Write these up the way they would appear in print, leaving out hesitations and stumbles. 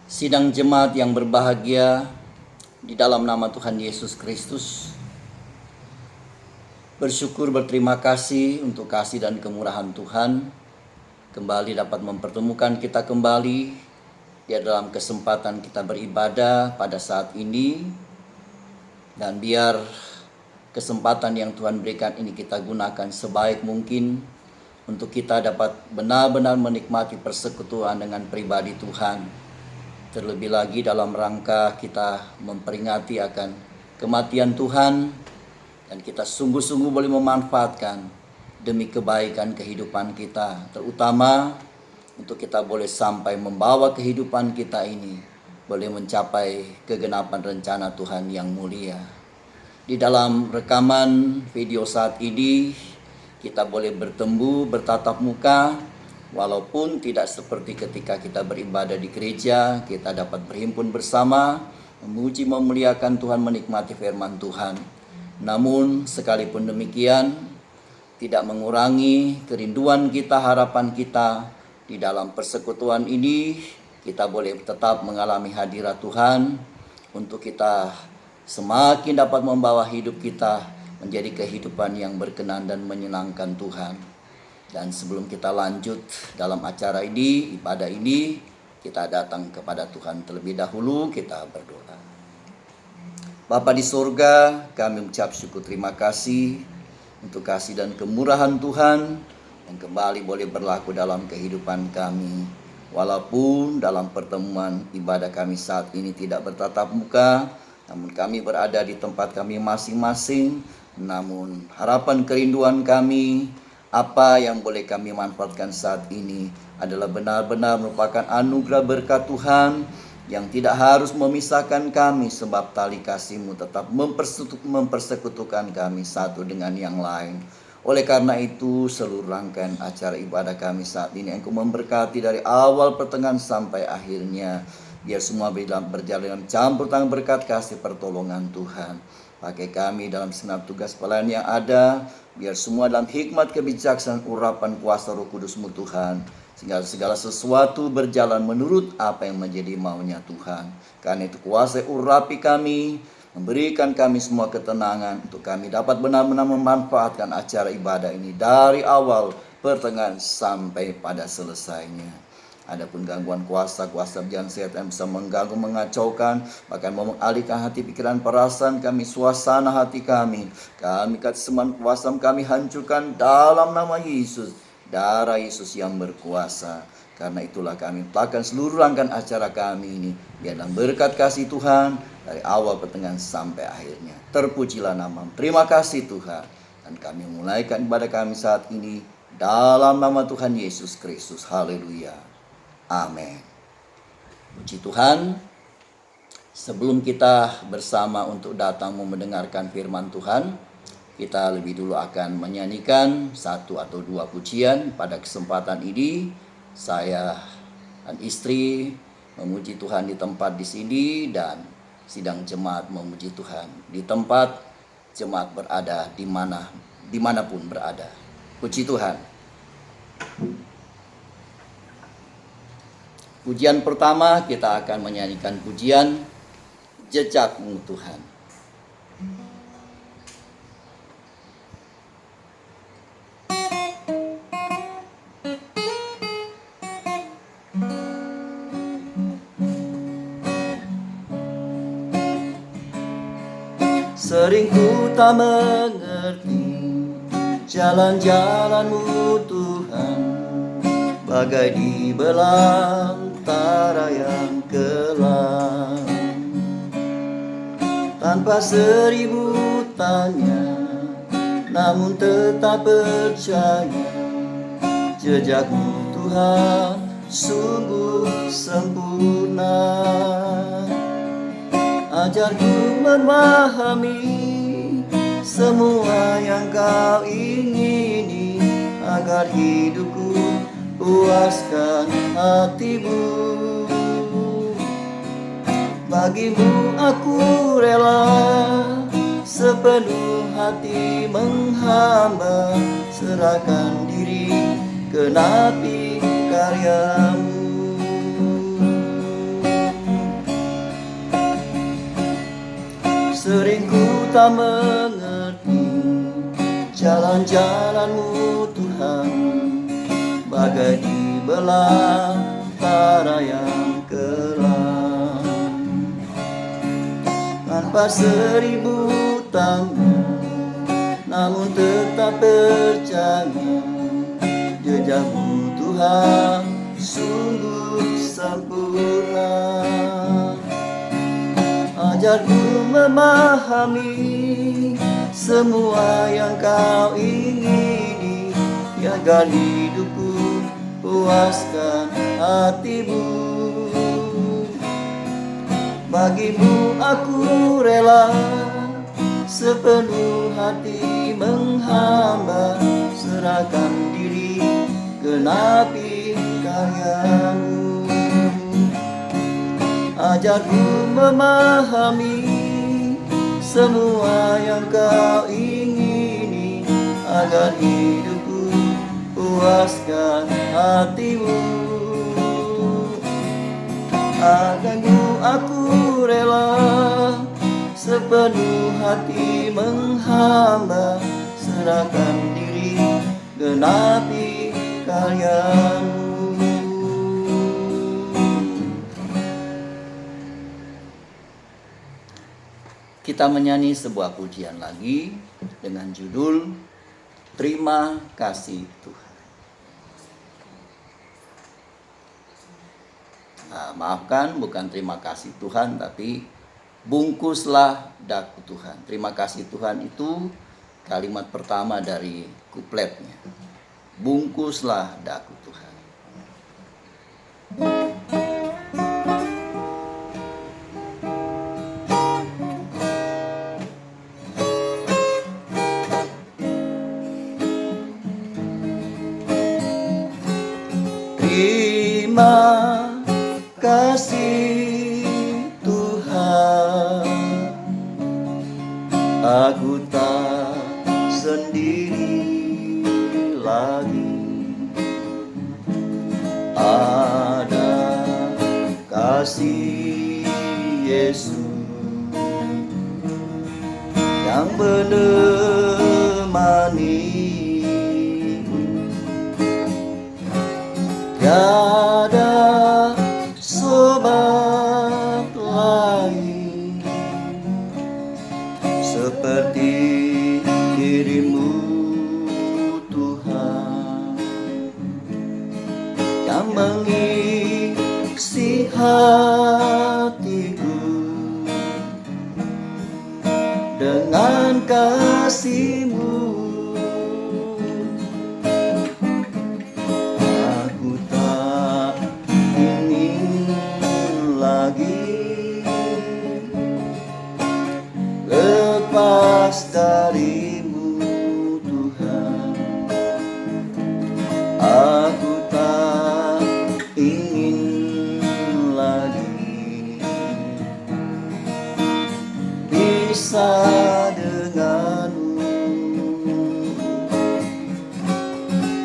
Sidang jemaat yang berbahagia, di dalam nama Tuhan Yesus Kristus, bersyukur berterima kasih untuk kasih dan kemurahan Tuhan kembali dapat mempertemukan kita kembali di dalam kesempatan kita beribadah pada saat ini. Dan biar kesempatan yang Tuhan berikan ini kita gunakan sebaik mungkin untuk kita dapat benar-benar menikmati persekutuan dengan pribadi Tuhan. Terlebih lagi dalam rangka kita memperingati akan kematian Tuhan, dan kita sungguh-sungguh boleh memanfaatkan demi kebaikan kehidupan kita, terutama untuk kita boleh sampai membawa kehidupan kita ini boleh mencapai kegenapan rencana Tuhan yang mulia. Di dalam rekaman video saat ini kita boleh bertemu, bertatap muka. Walaupun tidak seperti ketika kita beribadah di gereja, kita dapat berhimpun bersama, memuji memuliakan Tuhan, menikmati firman Tuhan. Namun sekalipun demikian, tidak mengurangi kerinduan kita, harapan kita di dalam persekutuan ini. Kita boleh tetap mengalami hadirat Tuhan untuk kita semakin dapat membawa hidup kita menjadi kehidupan yang berkenan dan menyenangkan Tuhan. Dan sebelum kita lanjut dalam acara ini, ibadah ini, kita datang kepada Tuhan terlebih dahulu, kita berdoa. Bapa di surga, kami mengucap syukur terima kasih untuk kasih dan kemurahan Tuhan yang kembali boleh berlaku dalam kehidupan kami. Walaupun dalam pertemuan ibadah kami saat ini tidak bertatap muka, namun kami berada di tempat kami masing-masing. Namun harapan kerinduan kami, apa yang boleh kami manfaatkan saat ini adalah benar-benar merupakan anugerah berkat Tuhan yang tidak harus memisahkan kami, sebab tali kasih-Mu tetap mempersekutukan kami satu dengan yang lain. Oleh karena itu, seluruh rangkaian acara ibadah kami saat ini Engkau memberkati dari awal pertengahan sampai akhirnya. Biar semua berjalan dalam campur tangan berkat kasih pertolongan Tuhan. Pakai kami dalam segenap tugas pelayanan yang ada, biar semua dalam hikmat kebijaksanaan urapan kuasa Roh Kudus-Mu Tuhan, sehingga segala sesuatu berjalan menurut apa yang menjadi maunya Tuhan. Karena itu kuasa urapi kami, memberikan kami semua ketenangan untuk kami dapat benar-benar memanfaatkan acara ibadah ini dari awal, pertengahan sampai pada selesainya. Adapun gangguan kuasa berjalan setan yang bisa mengganggu, mengacaukan, bahkan mengalihkan hati, pikiran, perasaan kami, suasana hati kami. Kami kata seman kuasa kami hancurkan dalam nama Yesus, darah Yesus yang berkuasa. Karena itulah kami melakukan seluruh rangkaian acara kami ini, biar dalam berkat kasih Tuhan dari awal pertengahan sampai akhirnya. Terpujilah nama-Mu. Terima kasih Tuhan. Dan kami memulaikan ibadah kami saat ini dalam nama Tuhan Yesus Kristus. Haleluya. Amin. Puji Tuhan. Sebelum kita bersama untuk datang mendengarkan firman Tuhan, kita lebih dulu akan menyanyikan satu atau dua pujian. Pada kesempatan ini, saya dan istri memuji Tuhan di tempat di sini, dan sidang jemaat memuji Tuhan di tempat jemaat berada dimanapun berada. Puji Tuhan. Pujian pertama kita akan menyanyikan pujian Jejak-Mu Tuhan. Sering ku tak mengerti jalan-jalan-Mu Tuhan, bagai di belantara yang kelam. Tanpa seribu tanya, namun tetap percaya, jejak-Mu Tuhan sungguh sempurna. Ajarku memahami semua yang Kau ingini, agar hidupku puaskan hati-Mu. Bagi-Mu aku rela sepenuh hati menghamba, serahkan diri ke napi karya-Mu. tak mengerti jalan-jalan-Mu Tuhan, bagai di belantara yang kelam. Tanpa 1000 tangga, namun tetap percaya, jejak-Mu Tuhan sungguh sempurna. Ajarku memahami semua yang Kau ingini, agar hidupku puaskan hati-Mu. Bagimu aku rela sepenuh hati menghamba, serahkan diri genapi karya-Mu. Ajarku memahami semua yang Kau ingini, agar hidupku puaskan hati-Mu. Agarmu aku rela sepenuh hati menghamba, serahkan diri genapi karya-Mu. Kita menyanyi sebuah pujian lagi dengan judul Terima Kasih Tuhan. Maafkan, bukan terima kasih Tuhan, tapi bungkuslah daku Tuhan. Terima kasih Tuhan itu kalimat pertama dari kupletnya. Bungkuslah daku Tuhan. Terima kasih Tuhan, aku tak sendiri lagi. Ada kasih Yesus yang menemani. Tiada sobat lain seperti diri-Mu Tuhan, yang mengisi hatiku dengan kasih-Mu. Lepas dari-Mu Tuhan, aku tak ingin lagi bisa dengan-Mu.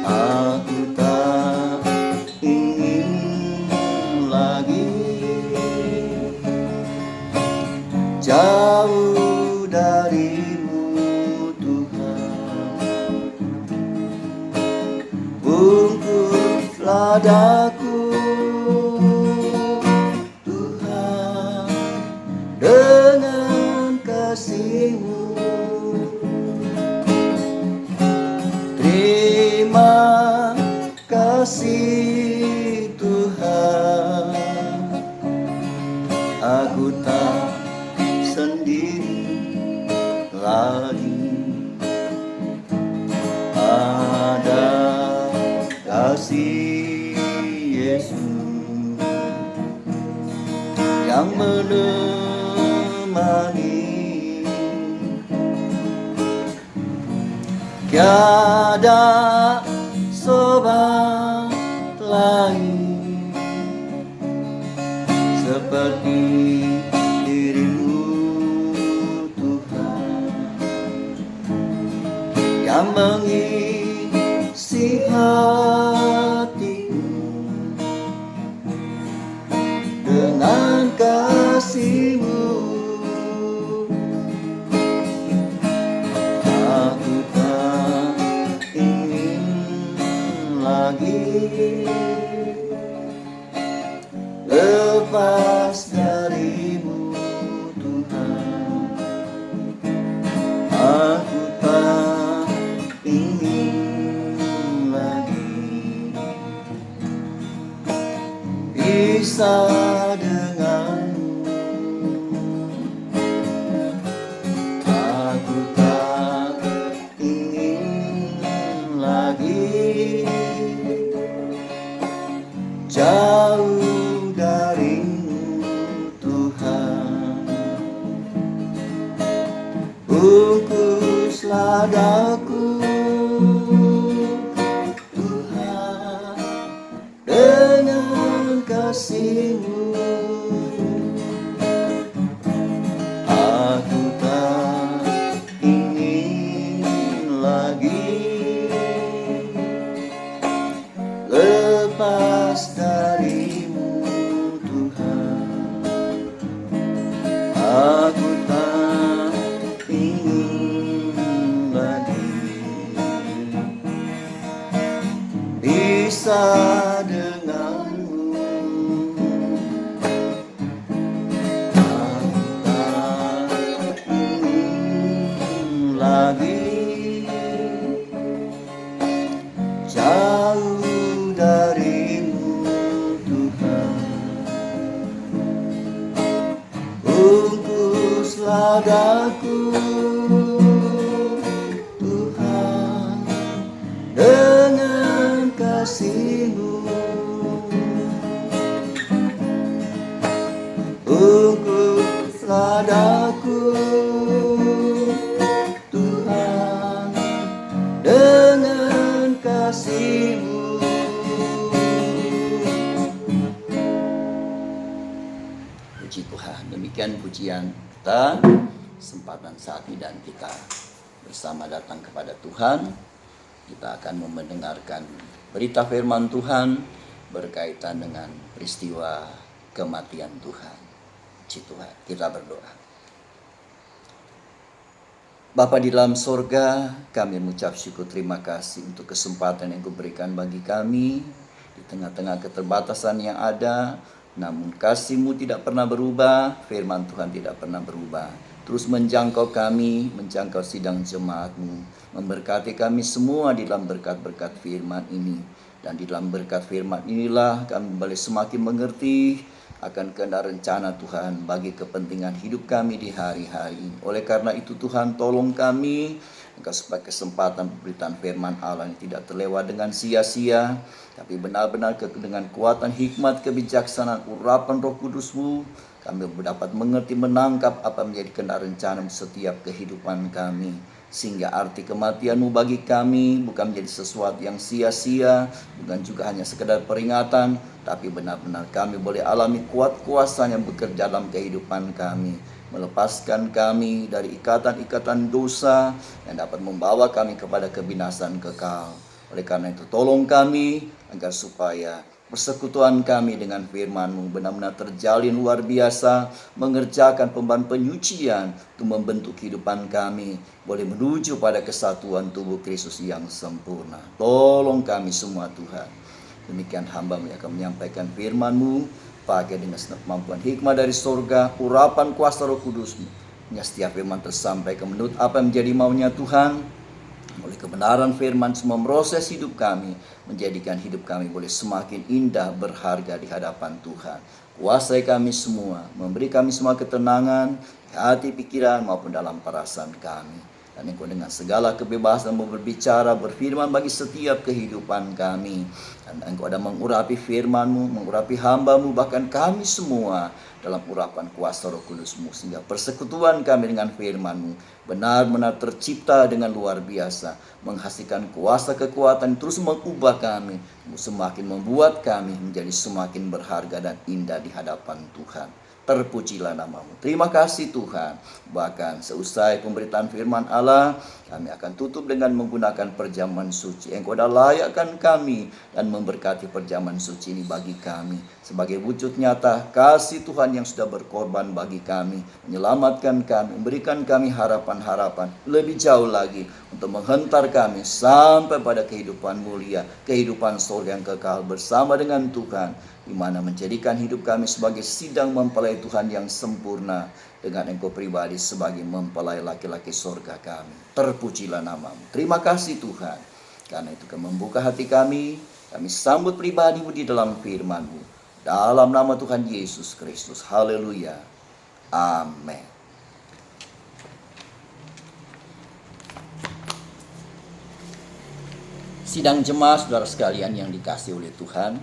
Aku tak ingin lagi jauh dari-Mu Tuhan. Bungkuslah daku Tuhan dengan kasih-Mu. Terima kasih Tuhan, aku tak sendiri lagi. Ada kasih Yesus yang menemani. Tiada sobat lain seperti diri-Mu Tuhan, yang mengisi hatiku dengan kasih-Mu. Lepas darimu Tuhan, aku tak ingin lagi bisa denganmu. Aku tak ingin lagi jauh darimu Tuhan. Bungkuslah daku Tuhan dengan kasih-Mu. Aku tak ingin lagi lepas darimu Tuhan. Aku tak ingin lagi bisa denganmu. Aku tak ingin lagi jauh darimu Tuhan. Bungkuslah daku Tuhan dengan kasih-Mu. Bungkuslah daku Tuhan dengan kasih-Mu. Puji Tuhan, demikian pujian kita kesempatan saat ini, dan kita bersama datang kepada Tuhan. Kita akan mendengarkan berita firman Tuhan berkaitan dengan peristiwa kematian Tuhan. Puji Tuhan, kita berdoa. Bapa di dalam sorga, kami mengucap syukur terima kasih untuk kesempatan yang Kau berikan bagi kami di tengah-tengah keterbatasan yang ada. Namun kasih-Mu tidak pernah berubah, firman Tuhan tidak pernah berubah. Terus menjangkau kami, menjangkau sidang jemaat-Mu, memberkati kami semua di dalam berkat-berkat firman ini. Dan di dalam berkat firman inilah kami boleh semakin mengerti akan kehendak rencana Tuhan bagi kepentingan hidup kami di hari-hari ini. Oleh karena itu Tuhan, tolong kami Engkau sebagai kesempatan pemberitaan firman Allah yang tidak terlewat dengan sia-sia, tapi benar-benar dengan kuatan hikmat, kebijaksanaan, urapan Roh Kudus-Mu, kami dapat mengerti, menangkap apa menjadi kehendak rencana setiap kehidupan kami. Sehingga arti kematian-Mu bagi kami bukan menjadi sesuatu yang sia-sia, bukan juga hanya sekedar peringatan, tapi benar-benar kami boleh alami kuat kuasa yang bekerja dalam kehidupan kami, melepaskan kami dari ikatan-ikatan dosa yang dapat membawa kami kepada kebinasan kekal. Oleh karena itu tolong kami agar supaya persekutuan kami dengan firman-Mu benar-benar terjalin luar biasa, mengerjakan pembaharuan penyucian untuk membentuk kehidupan kami boleh menuju pada kesatuan tubuh Kristus yang sempurna. Tolong kami semua Tuhan. Demikian hamba-Mu yang akan menyampaikan firman-Mu, pakai dengan kemampuan hikmah dari surga, urapan kuasa Roh Kudus-Mu, hingga setiap firman tersampaikan menurut apa yang menjadi maunya Tuhan. Oleh kebenaran firman semua proses hidup kami, menjadikan hidup kami boleh semakin indah, berharga di hadapan Tuhan. Kuasai kami semua, memberi kami semua ketenangan, hati, pikiran maupun dalam perasaan kami. Dan Engkau dengan segala kebebasan berbicara, berfirman bagi setiap kehidupan kami. Dan Engkau ada mengurapi firman-Mu, mengurapi hamba-Mu, bahkan kami semua dalam urapan kuasa Roh Kudus-Mu. Sehingga persekutuan kami dengan firman-Mu benar-benar tercipta dengan luar biasa, menghasilkan kuasa kekuatan terus mengubah kami, semakin membuat kami menjadi semakin berharga dan indah di hadapan Tuhan. Terpujilah nama-Mu. Terima kasih Tuhan. Bahkan seusai pemberitaan firman Allah, kami akan tutup dengan menggunakan perjamuan suci. Engkau dah layakkan kami dan memberkati perjamuan suci ini bagi kami. Sebagai wujud nyata kasih Tuhan yang sudah berkorban bagi kami, menyelamatkan kami, memberikan kami harapan-harapan lebih jauh lagi untuk menghentar kami sampai pada kehidupan mulia, kehidupan surga yang kekal bersama dengan Tuhan, di mana menjadikan hidup kami sebagai sidang mempelai Tuhan yang sempurna, dengan Engkau pribadi sebagai mempelai laki-laki surga kami. Terpujilah namamu. Terima kasih Tuhan, karena itu Kau membuka hati kami sambut pribadi-Mu di dalam firman-Mu. Dalam nama Tuhan Yesus Kristus. Haleluya. Amin. Sidang jemaat saudara sekalian yang dikasihi oleh Tuhan,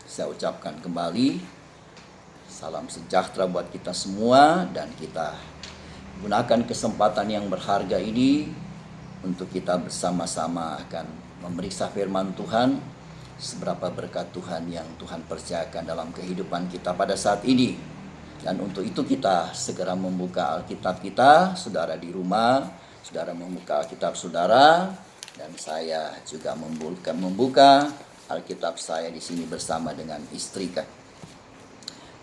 saya ucapkan kembali salam sejahtera buat kita semua, dan kita gunakan kesempatan yang berharga ini untuk kita bersama-sama akan memeriksa firman Tuhan, seberapa berkat Tuhan yang Tuhan percayakan dalam kehidupan kita pada saat ini. Dan untuk itu kita segera membuka Alkitab kita. Saudara di rumah, saudara membuka Alkitab saudara, dan saya juga membuka Alkitab saya di sini bersama dengan istri.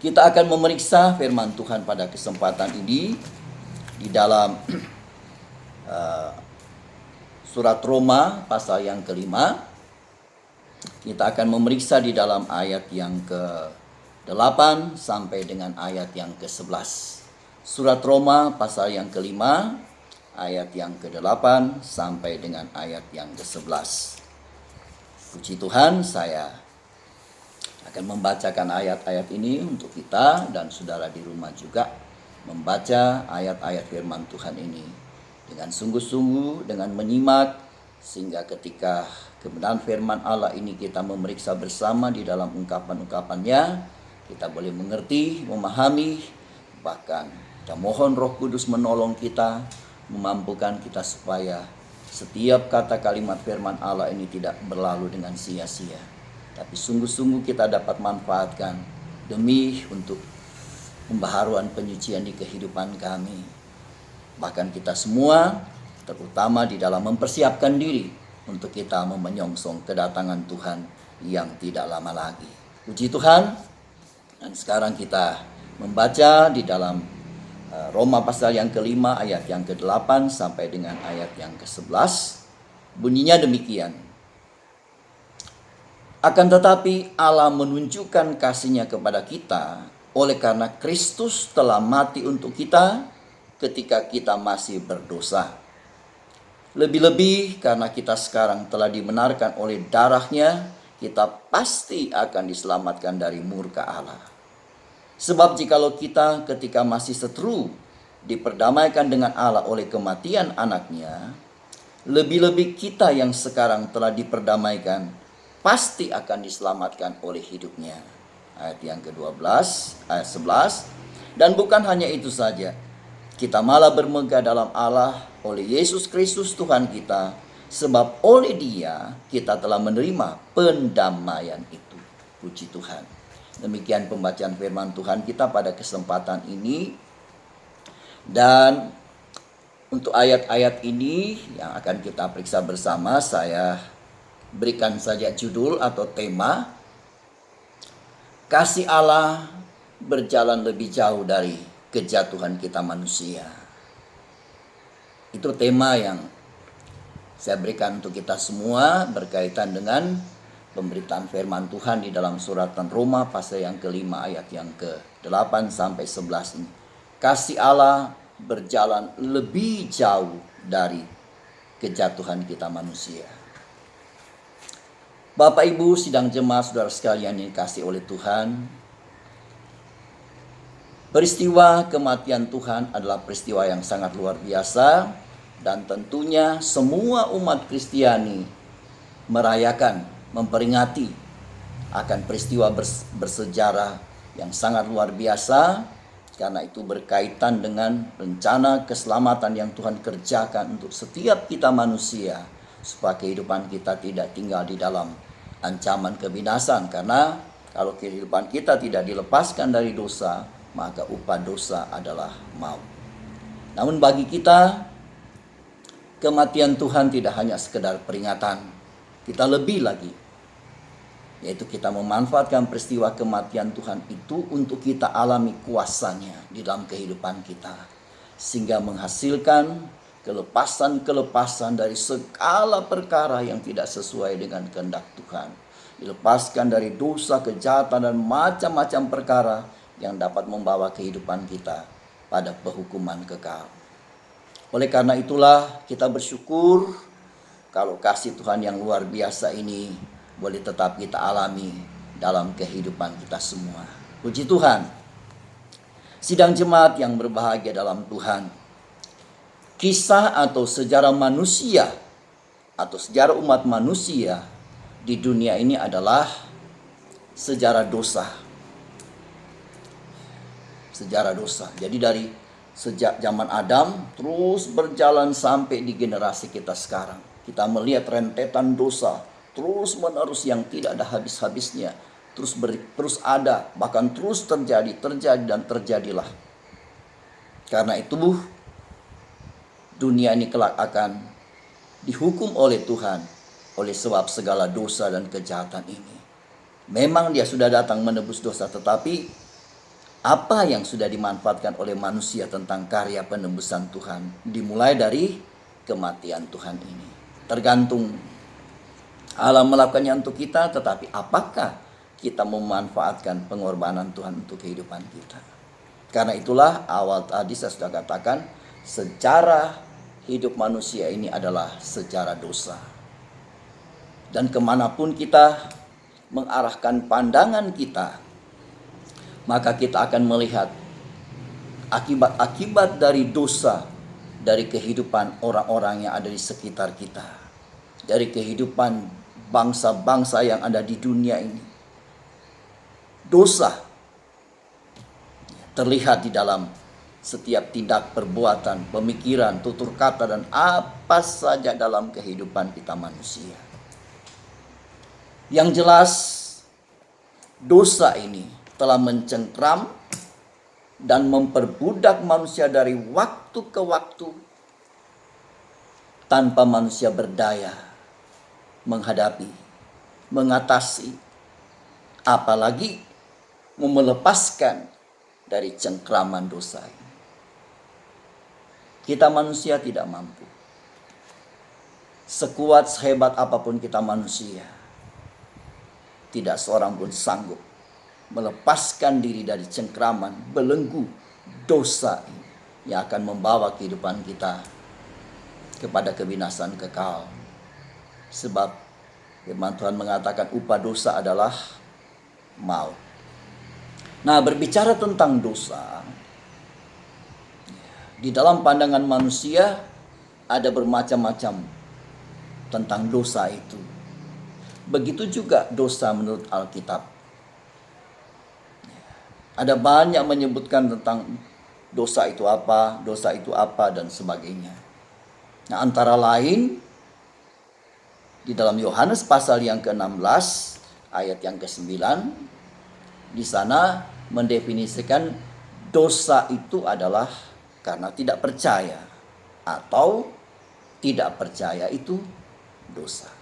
Kita akan memeriksa firman Tuhan pada kesempatan ini di dalam surat Roma pasal yang kelima. Kita akan memeriksa di dalam ayat yang ke-8 sampai dengan ayat yang ke-11. Surat Roma pasal yang kelima, ayat yang ke-8 sampai dengan ayat yang ke-11. Puji Tuhan, saya akan membacakan ayat-ayat ini untuk kita, dan saudara di rumah juga membaca ayat-ayat firman Tuhan ini dengan sungguh-sungguh, dengan menyimak, sehingga ketika kebenaran firman Allah ini kita memeriksa bersama di dalam ungkapan-ungkapannya, kita boleh mengerti, memahami, bahkan kita mohon Roh Kudus menolong kita, memampukan kita supaya setiap kata kalimat firman Allah ini tidak berlalu dengan sia-sia, tapi sungguh-sungguh kita dapat manfaatkan demi untuk pembaharuan penyucian di kehidupan kami. Bahkan kita semua, terutama di dalam mempersiapkan diri untuk kita menyongsong kedatangan Tuhan yang tidak lama lagi. Puji Tuhan. Dan sekarang kita membaca di dalam Roma pasal yang kelima, ayat yang ke-8 sampai dengan ayat yang ke-11. Bunyinya demikian. Akan tetapi Allah menunjukkan kasih-Nya kepada kita oleh karena Kristus telah mati untuk kita ketika kita masih berdosa. Lebih-lebih karena kita sekarang telah dibenarkan oleh darah-Nya, kita pasti akan diselamatkan dari murka Allah. Sebab jikalau kita ketika masih seteru diperdamaikan dengan Allah oleh kematian anak-Nya, lebih-lebih kita yang sekarang telah diperdamaikan pasti akan diselamatkan oleh hidupnya. Ayat yang ke-12, ayat 11. Dan bukan hanya itu saja, kita malah bermegah dalam Allah oleh Yesus Kristus Tuhan kita, sebab oleh Dia kita telah menerima pendamaian itu. Puji Tuhan. Demikian pembacaan firman Tuhan kita pada kesempatan ini. Dan untuk ayat-ayat ini yang akan kita periksa bersama, saya berikan saja judul atau tema, kasih Allah berjalan lebih jauh dari kejatuhan kita manusia. Itu tema yang saya berikan untuk kita semua berkaitan dengan pemberitaan firman Tuhan di dalam surat Roma pasal yang kelima ayat yang ke-8 sampai 11 ini. Kasih Allah berjalan lebih jauh dari kejatuhan kita manusia. Bapak Ibu sidang jemaat saudara sekalian yang dikasihi oleh Tuhan, peristiwa kematian Tuhan adalah peristiwa yang sangat luar biasa, dan tentunya semua umat Kristiani merayakan, memperingati akan peristiwa bersejarah yang sangat luar biasa, karena itu berkaitan dengan rencana keselamatan yang Tuhan kerjakan untuk setiap kita manusia, supaya kehidupan kita tidak tinggal di dalam ancaman kebinasan. Karena kalau kehidupan kita tidak dilepaskan dari dosa, maka upah dosa adalah maut. Namun bagi kita, kematian Tuhan tidak hanya sekedar peringatan. Kita lebih lagi Yaitu kita memanfaatkan peristiwa kematian Tuhan itu untuk kita alami kuasanya di dalam kehidupan kita. Sehingga menghasilkan kelepasan-kelepasan dari segala perkara yang tidak sesuai dengan kehendak Tuhan. Dilepaskan dari dosa, kejahatan, dan macam-macam perkara yang dapat membawa kehidupan kita pada penghukuman kekal. Oleh karena itulah kita bersyukur kalau kasih Tuhan yang luar biasa ini boleh tetap kita alami dalam kehidupan kita semua. Puji Tuhan. Sidang jemaat yang berbahagia dalam Tuhan. Kisah atau sejarah manusia atau sejarah umat manusia di dunia ini adalah sejarah dosa. Sejarah dosa. Jadi dari sejak zaman Adam terus berjalan sampai di generasi kita sekarang. Kita melihat rentetan dosa terus menerus yang tidak ada habis-habisnya. Terus ada, bahkan terus terjadi dan terjadilah. Karena itu dunia ini kelak akan dihukum oleh Tuhan oleh sebab segala dosa dan kejahatan ini. Memang dia sudah datang menebus dosa, tetapi apa yang sudah dimanfaatkan oleh manusia tentang karya penebusan Tuhan dimulai dari kematian Tuhan ini. Tergantung Allah melakukannya untuk kita, tetapi apakah kita memanfaatkan pengorbanan Tuhan untuk kehidupan kita? Karena itulah awal tadi saya sudah katakan, sejarah hidup manusia ini adalah sejarah dosa. Dan kemanapun kita mengarahkan pandangan kita, maka kita akan melihat akibat-akibat dari dosa, dari kehidupan orang-orang yang ada di sekitar kita, dari kehidupan bangsa-bangsa yang ada di dunia ini. Dosa terlihat di dalam setiap tindak perbuatan, pemikiran, tutur kata, dan apa saja dalam kehidupan kita manusia. Yang jelas, dosa ini telah mencengkram dan memperbudak manusia dari waktu ke waktu tanpa manusia berdaya menghadapi, mengatasi, apalagi melepaskan dari cengkraman dosa ini. Kita manusia tidak mampu. Sekuat sehebat apapun kita manusia, tidak seorang pun sanggup melepaskan diri dari cengkraman belenggu dosa ini yang akan membawa kehidupan kita kepada kebinasan kekal. Sebab firman Tuhan mengatakan upah dosa adalah maut. Nah, berbicara tentang dosa, di dalam pandangan manusia ada bermacam-macam tentang dosa itu. Begitu juga dosa menurut Alkitab. Ada banyak menyebutkan tentang dosa itu apa, dan sebagainya. Nah, antara lain di dalam Yohanes pasal yang ke-16 ayat yang ke-9, di sana mendefinisikan dosa itu adalah karena tidak percaya, atau tidak percaya itu dosa.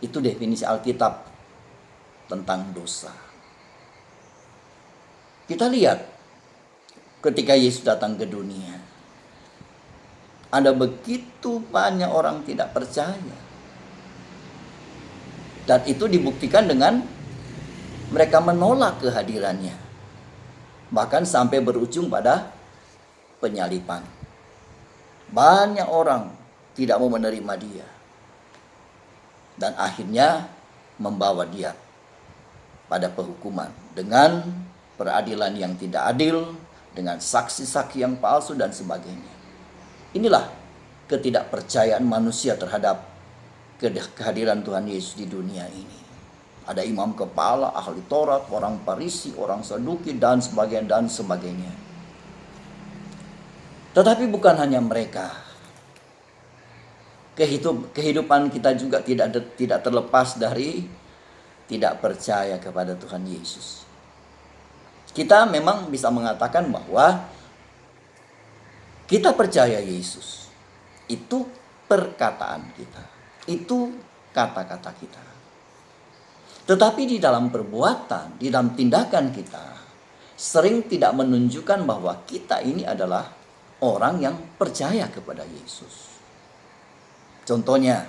Itu definisi Alkitab tentang dosa. Kita lihat ketika Yesus datang ke dunia, ada begitu banyak orang tidak percaya. Dan itu dibuktikan dengan mereka menolak kehadirannya. Bahkan sampai berujung pada penyaliban. Banyak orang tidak mau menerima dia. Dan akhirnya membawa dia pada penghukuman dengan peradilan yang tidak adil, dengan saksi-saksi yang palsu dan sebagainya. Inilah ketidakpercayaan manusia terhadap kehadiran Tuhan Yesus di dunia ini. Ada imam kepala, ahli Taurat, orang Farisi, orang Saduki, dan sebagainya. Tetapi bukan hanya mereka. Kehidupan kita juga tidak terlepas dari tidak percaya kepada Tuhan Yesus. Kita memang bisa mengatakan bahwa kita percaya Yesus. Itu perkataan kita. Itu kata-kata kita. Tetapi di dalam perbuatan, di dalam tindakan kita, sering tidak menunjukkan bahwa kita ini adalah orang yang percaya kepada Yesus. Contohnya,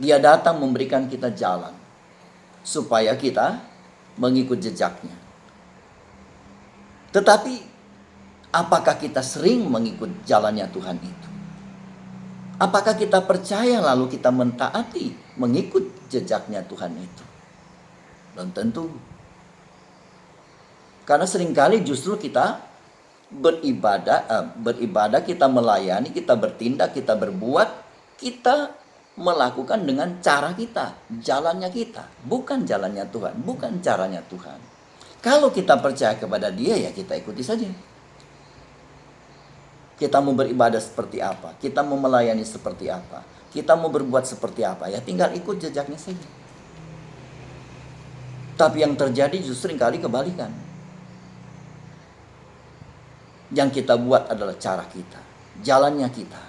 Dia datang memberikan kita jalan supaya kita mengikut jejaknya. Tetapi apakah kita sering mengikut jalannya Tuhan itu? Apakah kita percaya lalu kita mentaati mengikut jejaknya Tuhan itu? Belum tentu. Karena seringkali justru kita beribadah, kita melayani, kita bertindak, kita berbuat, kita melakukan dengan cara kita, jalannya kita, bukan jalannya Tuhan, bukan caranya Tuhan. Kalau kita percaya kepada Dia, ya kita ikuti saja. Kita mau beribadah seperti apa, kita mau melayani seperti apa, kita mau berbuat seperti apa, ya tinggal ikut jejaknya saja. Tapi yang terjadi justru seringkali kebalikan. Yang kita buat adalah cara kita, jalannya kita.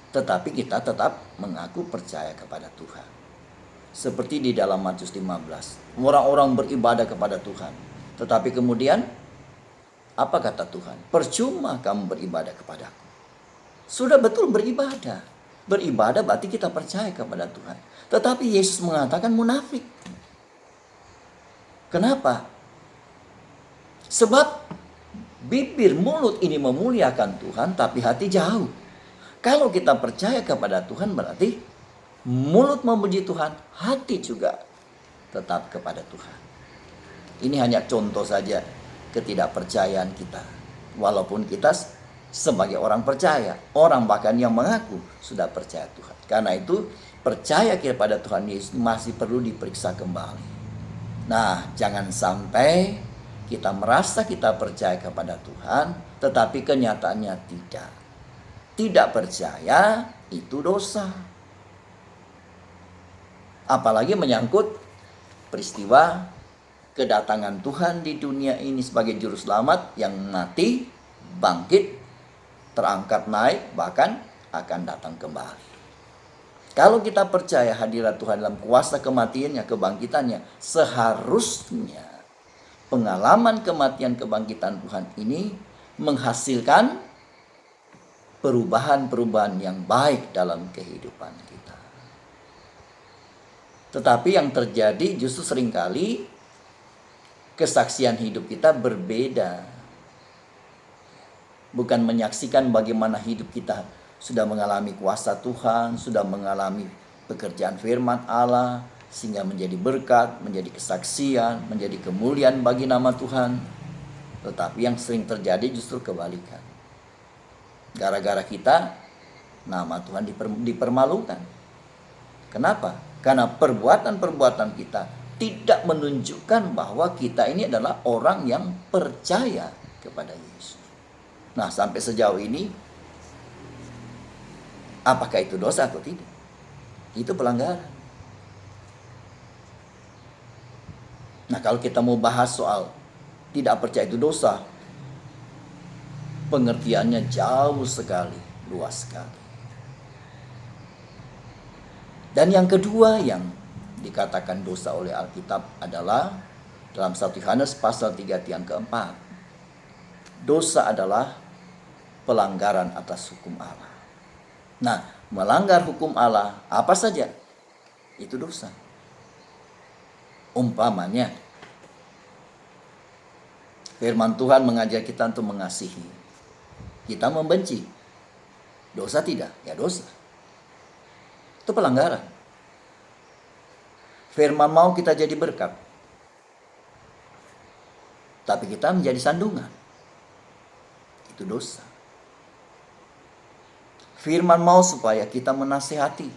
Tetapi kita tetap mengaku percaya kepada Tuhan. Seperti di dalam Matius 15. Orang-orang beribadah kepada Tuhan. Tetapi kemudian, apa kata Tuhan? Percuma kamu beribadah kepadaku. Sudah betul beribadah. Beribadah berarti kita percaya kepada Tuhan. Tetapi Yesus mengatakan munafik. Kenapa? Sebab bibir mulut ini memuliakan Tuhan, tapi hati jauh. Kalau kita percaya kepada Tuhan berarti mulut memuji Tuhan, hati juga tetap kepada Tuhan. Ini hanya contoh saja ketidakpercayaan kita. Walaupun kita sebagai orang percaya, orang bahkan yang mengaku sudah percaya Tuhan. Karena itu percaya kepada Tuhan Yesus masih perlu diperiksa kembali. Nah, jangan sampai kita merasa kita percaya kepada Tuhan, tetapi kenyataannya tidak. Tidak percaya itu dosa. Apalagi menyangkut peristiwa kedatangan Tuhan di dunia ini sebagai juru selamat yang mati, bangkit, terangkat naik, bahkan akan datang kembali. Kalau kita percaya hadirat Tuhan dalam kuasa kematiannya, kebangkitannya, seharusnya pengalaman kematian kebangkitan Tuhan ini menghasilkan perubahan-perubahan yang baik dalam kehidupan kita. Tetapi yang terjadi justru seringkali kesaksian hidup kita berbeda. Bukan menyaksikan bagaimana hidup kita sudah mengalami kuasa Tuhan, sudah mengalami pekerjaan firman Allah, sehingga menjadi berkat, menjadi kesaksian, menjadi kemuliaan bagi nama Tuhan. Tetapi yang sering terjadi justru kebalikan. Gara-gara kita, nama Tuhan dipermalukan. Kenapa? Karena perbuatan-perbuatan kita tidak menunjukkan bahwa kita ini adalah orang yang percaya kepada Yesus. Nah, sampai sejauh ini, apakah itu dosa atau tidak? Itu pelanggaran. Nah, kalau kita mau bahas soal tidak percaya itu dosa, pengertiannya jauh sekali, luas sekali. Dan yang kedua yang dikatakan dosa oleh Alkitab adalah dalam 1 Yohanes pasal 3 yang keempat. Dosa adalah pelanggaran atas hukum Allah. Nah, melanggar hukum Allah apa saja itu dosa. Umpamanya, firman Tuhan mengajar kita untuk mengasihi. Kita membenci. Dosa tidak? Ya dosa. Itu pelanggaran. Firman mau kita jadi berkat, tapi kita menjadi sandungan. Itu dosa. Firman mau supaya kita menasihati,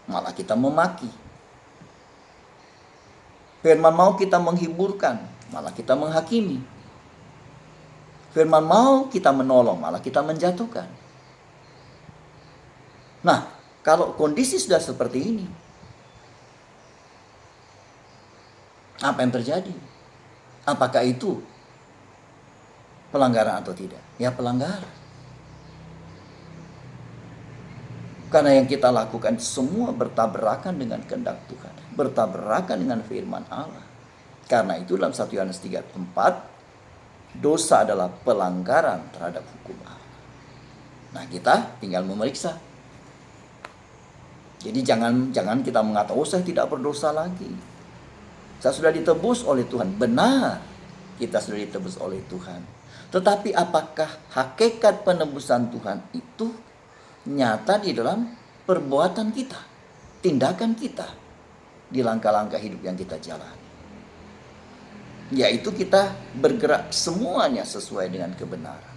malah kita memaki. Firman mau kita menghiburkan, malah kita menghakimi. Firman mau kita menolong, malah kita menjatuhkan. Nah, kalau kondisi sudah seperti ini, apa yang terjadi? Apakah itu pelanggaran atau tidak? Ya pelanggaran. Karena yang kita lakukan semua bertabrakan dengan kehendak Tuhan, bertabrakan dengan firman Allah. Karena itu dalam 1 Yohanes 3:4, dosa adalah pelanggaran terhadap hukum Allah. Nah, kita tinggal memeriksa. Jadi jangan kita mengatakan, oh saya tidak berdosa lagi, saya sudah ditebus oleh Tuhan. Benar, kita sudah ditebus oleh Tuhan. Tetapi apakah hakikat penebusan Tuhan itu nyata di dalam perbuatan kita, tindakan kita, di langkah-langkah hidup yang kita jalani? Yaitu kita bergerak semuanya sesuai dengan kebenaran.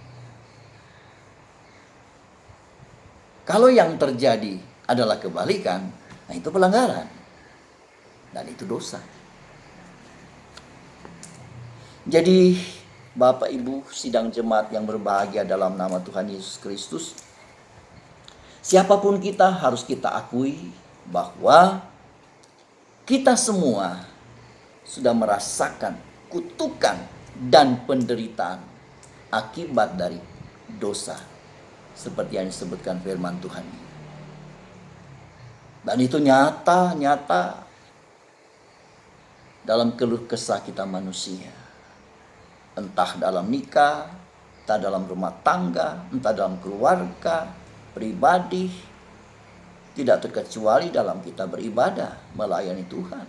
Kalau yang terjadi adalah kebalikan, nah itu pelanggaran. Dan itu dosa. Jadi Bapak Ibu sidang jemaat yang berbahagia dalam nama Tuhan Yesus Kristus, siapapun kita harus kita akui bahwa kita semua sudah merasakan kutukan dan penderitaan akibat dari dosa, seperti yang disebutkan firman Tuhan. Dan itu nyata dalam keluh kesah kita manusia. Entah dalam nikah, entah dalam rumah tangga, entah dalam keluarga, pribadi. Tidak terkecuali dalam kita beribadah, melayani Tuhan.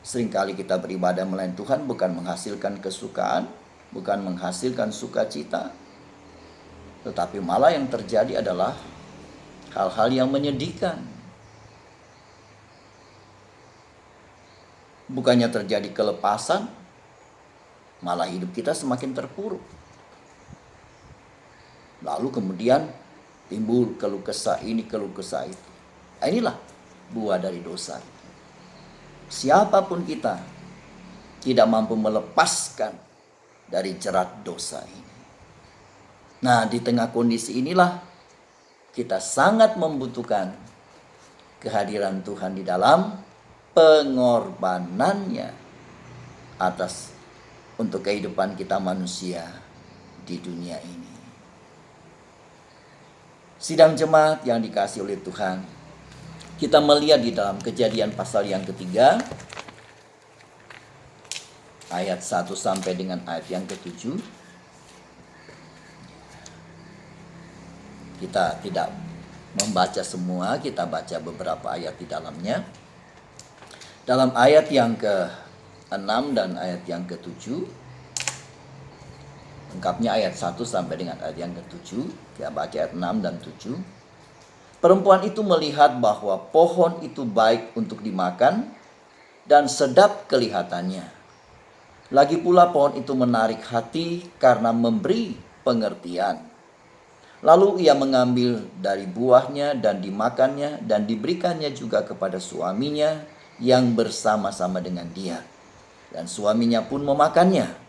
Seringkali kita beribadah melayani Tuhan bukan menghasilkan kesukaan, bukan menghasilkan sukacita, tetapi malah yang terjadi adalah hal-hal yang menyedihkan. Bukannya terjadi kelepasan, malah hidup kita semakin terpuruk. Lalu kemudian timbul keluh kesah ini, keluh kesah itu. Inilah buah dari dosa. Siapapun kita tidak mampu melepaskan dari jerat dosa ini. Nah, di tengah kondisi inilah kita sangat membutuhkan kehadiran Tuhan di dalam pengorbanannya untuk kehidupan kita manusia di dunia ini. Sidang jemaat yang dikasihi oleh Tuhan, kita melihat di dalam Kejadian pasal yang ketiga, ayat 1 sampai dengan ayat yang ke-7. Kita tidak membaca semua, kita baca beberapa ayat di dalamnya. Dalam ayat yang ke-6 dan ayat yang ke-7, lengkapnya ayat 1 sampai dengan ayat yang ke-7, kita baca ayat 6 dan 7. Perempuan itu melihat bahwa pohon itu baik untuk dimakan dan sedap kelihatannya. Lagi pula pohon itu menarik hati karena memberi pengertian. Lalu ia mengambil dari buahnya dan dimakannya dan diberikannya juga kepada suaminya yang bersama-sama dengan dia. Dan suaminya pun memakannya.